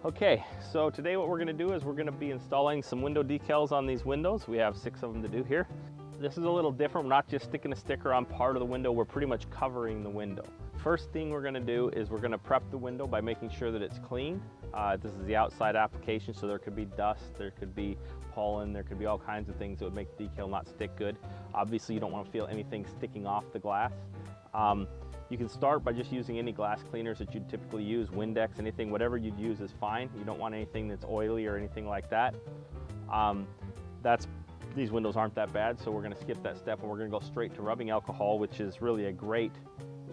Okay, so today what we're going to do is we're going to be installing some window decals on these windows. We have 6 of them to do here. This is a little different. We're not just sticking a sticker on part of the window, we're pretty much covering the window. First thing we're going to do is we're going to prep the window by making sure that it's clean. This is the outside application, so there could be dust, there could be pollen, there could be all kinds of things that would make the decal not stick good. Obviously you don't want to feel anything sticking off the glass. You can start by just using any glass cleaners that you'd typically use, Windex, anything, whatever you'd use is fine. You don't want anything that's oily or anything like that. These windows aren't that bad, so we're going to skip that step and we're going to go straight to rubbing alcohol, which is really a great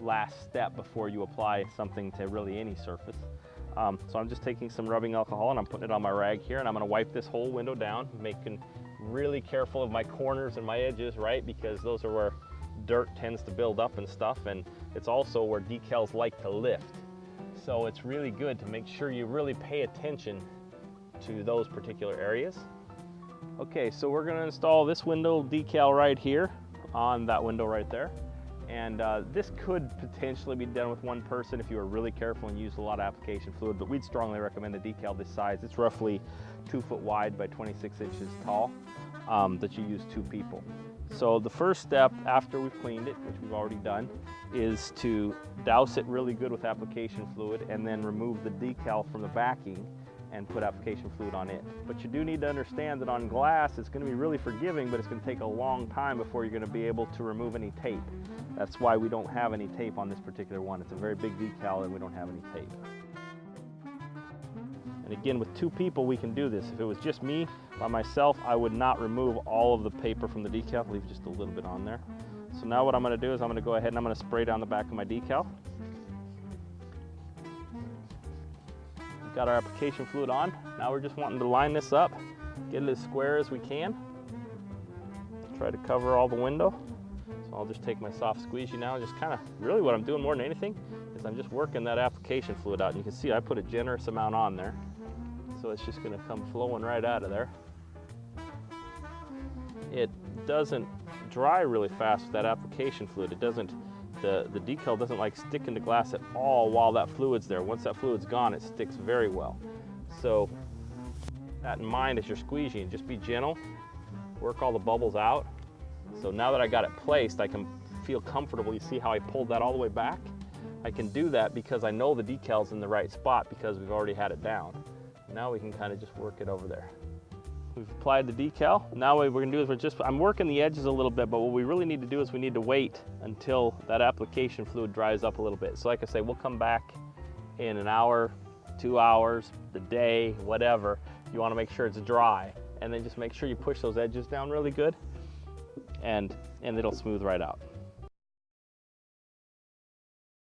last step before you apply something to really any surface. So I'm just taking some rubbing alcohol and I'm putting it on my rag here, and I'm going to wipe this whole window down, making really careful of my corners and my edges, right? Because those are where dirt tends to build up and stuff, and it's also where decals like to lift. So it's really good to make sure you really pay attention to those particular areas. Okay, so we're going to install this window decal right here on that window right there. And this could potentially be done with one person if you were really careful and used a lot of application fluid, but we'd strongly recommend a decal this size. It's roughly 2 foot wide by 26 inches tall, that you use 2 people. So the first step after we've cleaned it, which we've already done, is to douse it really good with application fluid and then remove the decal from the backing and put application fluid on it. But you do need to understand that on glass it's going to be really forgiving, but it's going to take a long time before you're going to be able to remove any tape. That's why we don't have any tape on this particular one. It's a very big decal and we don't have any tape. And again, with 2 people we can do this. If it was just me by myself, I would not remove all of the paper from the decal, leave just a little bit on there. So now what I'm going to do is I'm going to go ahead and I'm going to spray down the back of my decal. We've got our application fluid on. Now we're just wanting to line this up, get it as square as we can. Try to cover all the window. So I'll just take my soft squeegee now and just kind of, really what I'm doing more than anything is I'm just working that application fluid out. And you can see I put a generous amount on there. So it's just going to come flowing right out of there. It doesn't dry really fast with that application fluid. It doesn't, the decal doesn't like stick into glass at all while that fluid's there. Once that fluid's gone, it sticks very well. So keep that in mind as you're squeegeeing. Just be gentle, work all the bubbles out. So now that I got it placed, I can feel comfortable. You see how I pulled that all the way back? I can do that because I know the decal's in the right spot because we've already had it down. Now we can kind of just work it over there. We've applied the decal. Now what we're gonna do is I'm working the edges a little bit, but what we really need to do is we need to wait until that application fluid dries up a little bit. So like I say, we'll come back in an hour, 2 hours, the day, whatever. You wanna make sure it's dry, and then just make sure you push those edges down really good, and it'll smooth right out.